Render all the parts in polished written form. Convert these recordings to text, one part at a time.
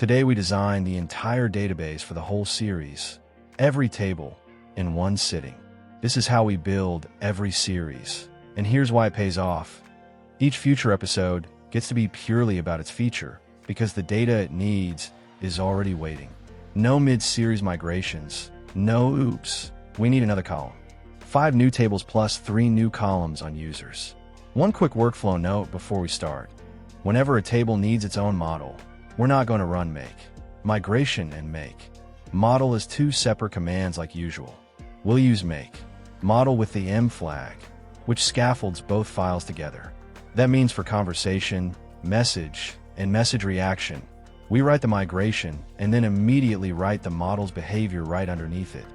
Today we designed the entire database for the whole series, every table, in one sitting. This is how we build every series, and here's why it pays off. Each future episode gets to be purely about its feature, because the data it needs is already waiting. No mid-series migrations, no oops, we need another column. 5 new tables plus 3 new columns on users. One quick workflow note before we start. Whenever a table needs its own model, we're not going to run make, migration, and make. Model is 2 separate commands like usual. We'll use make, model with the M flag, which scaffolds both files together. That means for conversation, message, and message reaction, we write the migration and then immediately write the model's behavior right underneath it.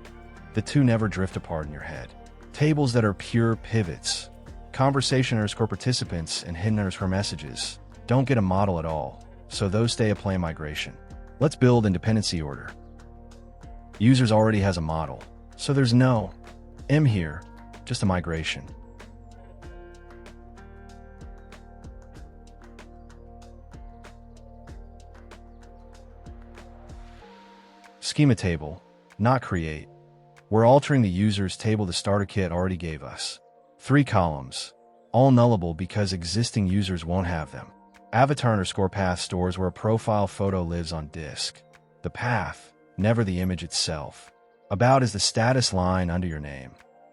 The two never drift apart in your head. Tables that are pure pivots, conversation underscore participants and hidden underscore messages, don't get a model at all, so those stay a plain migration. Let's build in dependency order. Users already has a model, so there's no M here, just a migration. Schema table, not create. We're altering the user's table the starter kit already gave us. 3 columns, all nullable because existing users won't have them. Avatar underscore path stores where a profile photo lives on disk. The path, never the image itself. About is the status line under your name,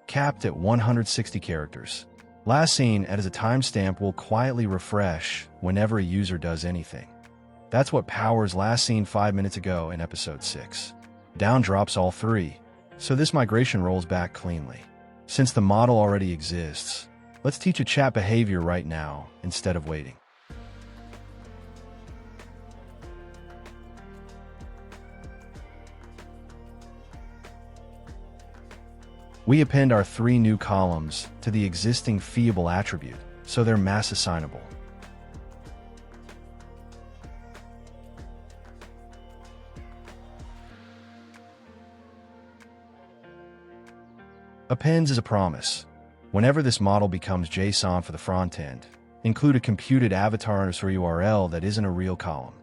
capped at 160 characters. Last seen as a timestamp will quietly refresh whenever a user does anything. That's what powers last seen 5 minutes ago in episode 6. Down drops all 3, so this migration rolls back cleanly. Since the model already exists, let's teach a chat behavior right now instead of waiting. We append our 3 new columns to the existing Fillable attribute, so they're mass assignable. Appends is a promise. Whenever this model becomes JSON for the front end, include a computed avatar underscore URL that isn't a real column.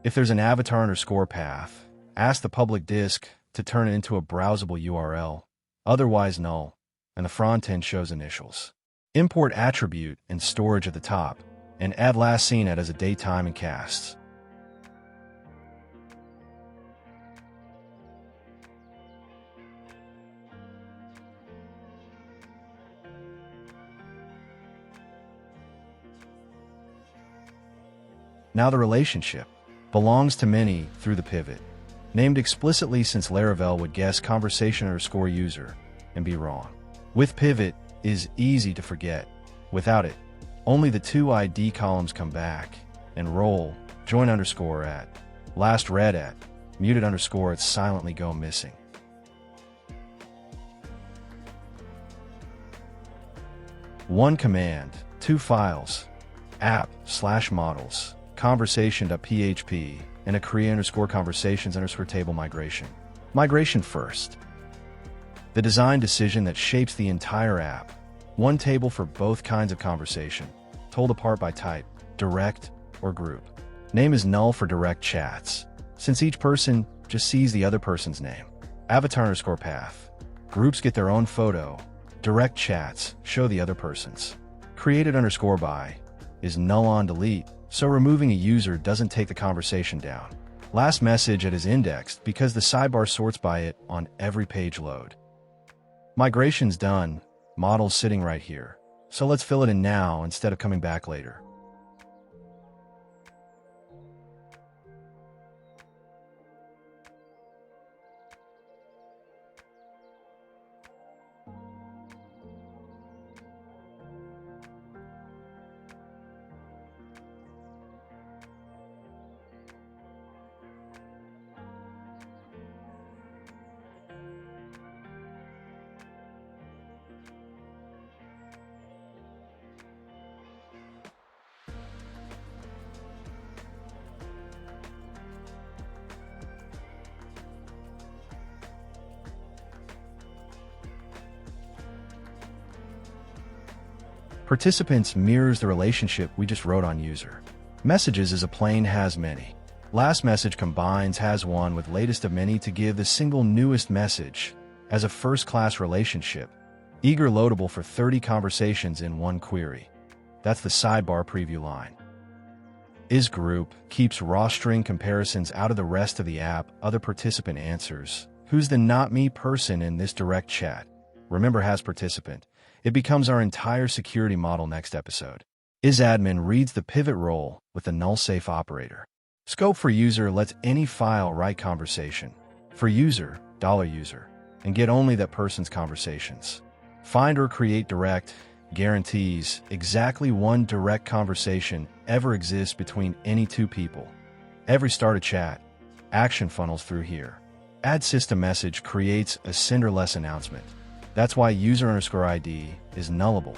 If there's an avatar underscore path, ask the public disk to turn it into a browsable URL, otherwise null, and the front end shows initials. Import attribute and storage at the top, and add last seen as a date, time, and casts. Now the relationship belongs to many through the pivot, named explicitly since Laravel would guess conversation underscore user and be wrong. With pivot is easy to forget. Without it, only the 2 ID columns come back, and role, join underscore at, last read at, muted underscore at silently go missing. One command, 2 files, app/models, conversation.php, and a create underscore conversations underscore table migration. Migration first. The design decision that shapes the entire app. One table for both kinds of conversation, told apart by type, direct or group. Name is null for direct chats, since each person just sees the other person's name. Avatar underscore path. Groups get their own photo. Direct chats show the other person's. Created underscore by is null on delete, so removing a user doesn't take the conversation down. Last message at is indexed because the sidebar sorts by it on every page load. Migration's done, model's sitting right here, so let's fill it in now instead of coming back later. Participants mirrors the relationship we just wrote on user. Messages is a plain has many. Last message combines has one with latest of many to give the single newest message as a first-class relationship. Eager loadable for 30 conversations in one query. That's the sidebar preview line. Is group keeps raw string comparisons out of the rest of the app. Other participant answers. Who's the not me person in this direct chat? Remember has participant. It becomes our entire security model next episode. Is admin reads the pivot role with the null safe operator. Scope for user lets any file write conversation. For user, $user, and get only that person's conversations. findOrCreateDirect guarantees exactly one direct conversation ever exists between any two people. Every start a chat, action funnels through here. Add system message creates a senderless announcement. That's why user_ID is nullable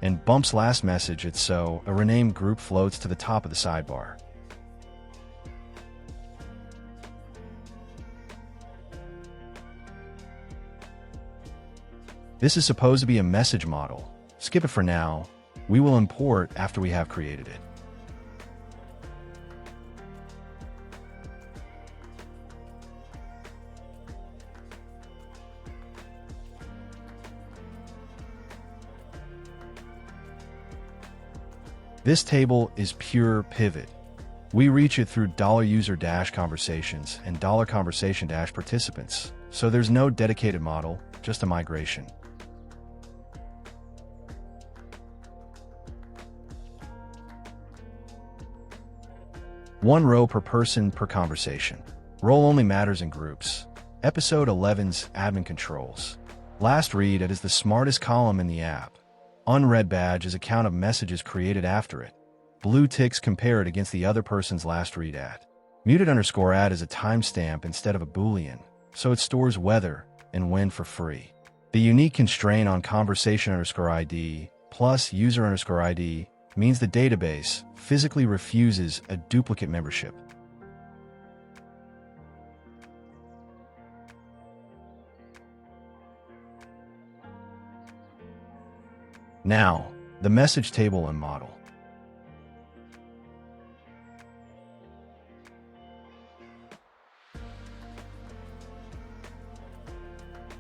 and bumps last message it so a renamed group floats to the top of the sidebar. This is supposed to be a message model. Skip it for now. We will import after we have created it. This table is pure pivot. We reach it through $user-conversations and $conversation-participants, so there's no dedicated model, just a migration. One row per person per conversation. Role only matters in groups. Episode 11's admin controls. Last read it is the smartest column in the app. Unread badge is a count of messages created after it. Blue ticks compare it against the other person's last read at. Muted_add is a timestamp instead of a Boolean, so it stores whether and when for free. The unique constraint on conversation_ID plus user_ID means the database physically refuses a duplicate membership. Now, the message table and model.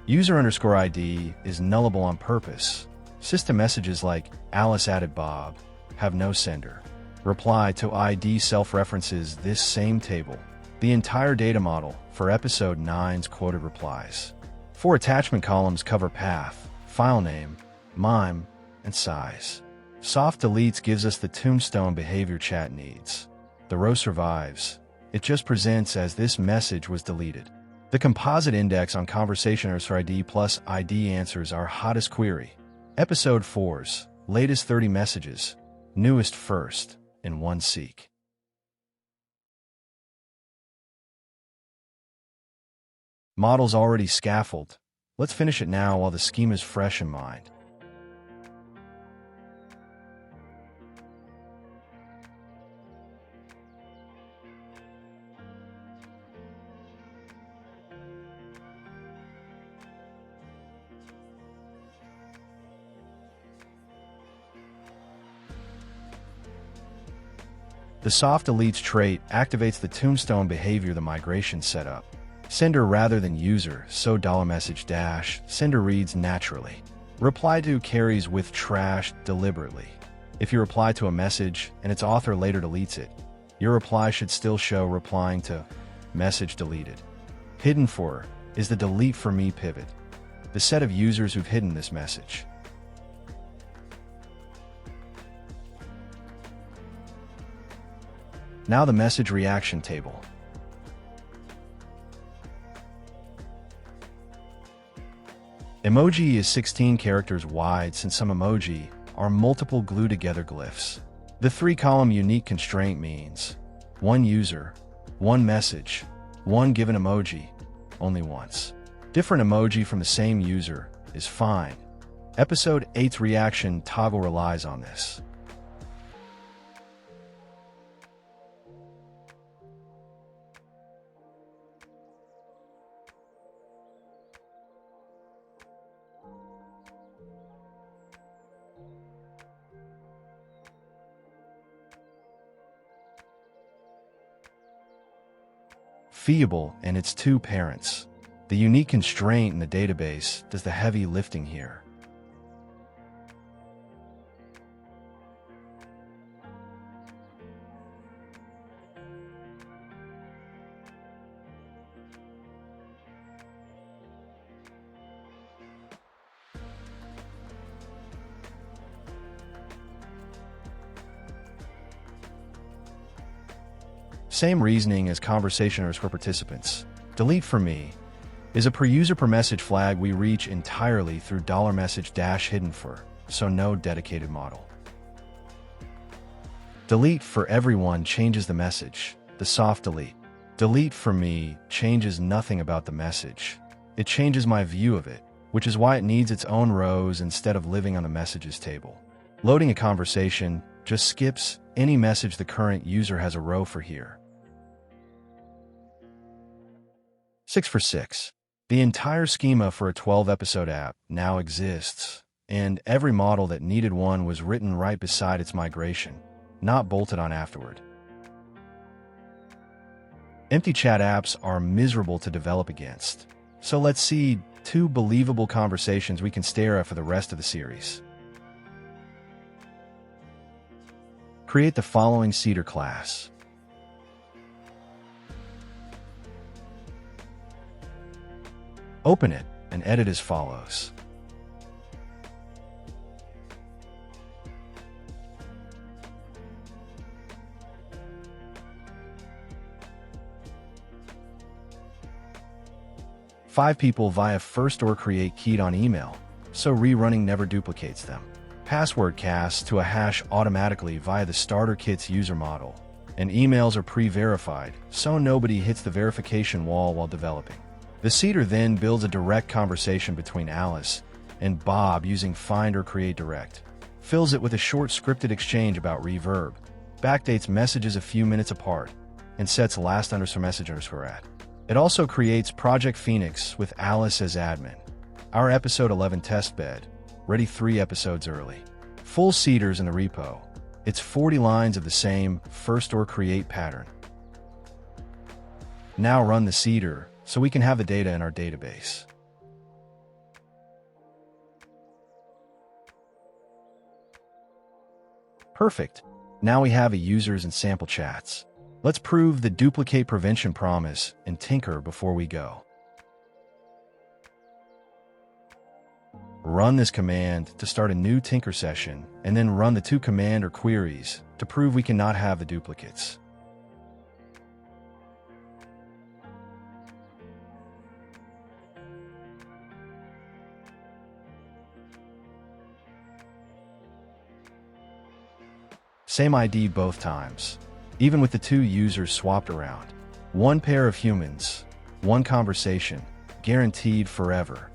User_ID is nullable on purpose. System messages like Alice added Bob have no sender. Reply to ID self-references this same table. The entire data model for episode 9's quoted replies. 4 attachment columns cover path, file name, MIME, and size. Soft deletes gives us the tombstone behavior chat needs. The row survives. It just presents as this message was deleted. The composite index on conversation_ID plus ID answers our hottest query. Episode 4's latest 30 messages, newest first, in one seek. Model's already scaffolded. Let's finish it now while the scheme is fresh in mind. The soft deletes trait activates the tombstone behavior the migration set up. Sender rather than user, so $message dash, sender reads naturally. Reply to carries with trash deliberately. If you reply to a message and its author later deletes it, your reply should still show replying to message deleted. Hidden for is the delete for me pivot, the set of users who've hidden this message. Now the message reaction table. Emoji is 16 characters wide since some emoji are multiple glue-together glyphs. The 3-column unique constraint means one user, one message, one given emoji, only once. Different emoji from the same user is fine. Episode 8's reaction toggle relies on this. Fillable and its two parents. The unique constraint in the database does the heavy lifting here. Same reasoning as conversationers for participants. Delete for me is a per user per message flag we reach entirely through $message hidden for, so no dedicated model. Delete for everyone changes the message, the soft delete. Delete for me changes nothing about the message. It changes my view of it, which is why it needs its own rows instead of living on the messages table. Loading a conversation just skips any message the current user has a row for here. 6 for 6. The entire schema for a 12-episode app now exists, and every model that needed one was written right beside its migration, not bolted on afterward. Empty chat apps are miserable to develop against, so let's see 2 believable conversations we can stare at for the rest of the series. Create the following seeder class. Open it and edit as follows. Five people via findOrCreateDirect keyed on email, so rerunning never duplicates them. Password cast to a hash automatically via the starter kit's user model, and emails are pre-verified, so nobody hits the verification wall while developing. The seeder then builds a direct conversation between Alice and Bob using findOrCreateDirect, fills it with a short scripted exchange about reverb, backdates messages a few minutes apart, and sets last_message_at. It also creates Project Phoenix with Alice as admin. Our episode 11 testbed, ready 3 episodes early. Full seeders in the repo. It's 40 lines of the same findOrCreate pattern. Now run the seeder so we can have the data in our database. Perfect. Now we have a users and sample chats. Let's prove the duplicate prevention promise and tinker before we go. Run this command to start a new tinker session, and then run the 2 command or queries to prove we cannot have the duplicates. Same ID both times, even with the 2 users swapped around. 1 pair of humans, 1 conversation, guaranteed forever.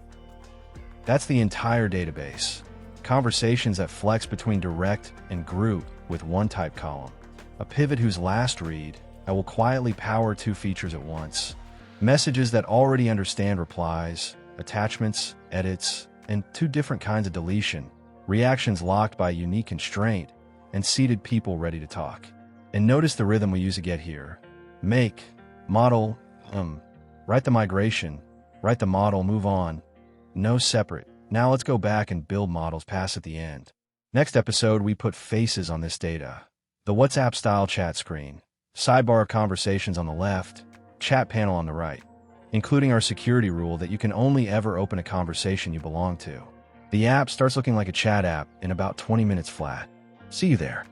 That's the entire database. Conversations that flex between direct and group with 1 type column. A pivot whose last read I will quietly power 2 features at once. Messages that already understand replies, attachments, edits, and 2 different kinds of deletion. Reactions locked by a unique constraint, and seated people ready to talk. And notice the rhythm we use to get here. Make, model, write the migration, write the model, move on. No separate. Now let's go back and build models pass at the end. Next episode, we put faces on this data. The WhatsApp style chat screen, sidebar conversations on the left, chat panel on the right, including our security rule that you can only ever open a conversation you belong to. The app starts looking like a chat app in about 20 minutes flat. See you there.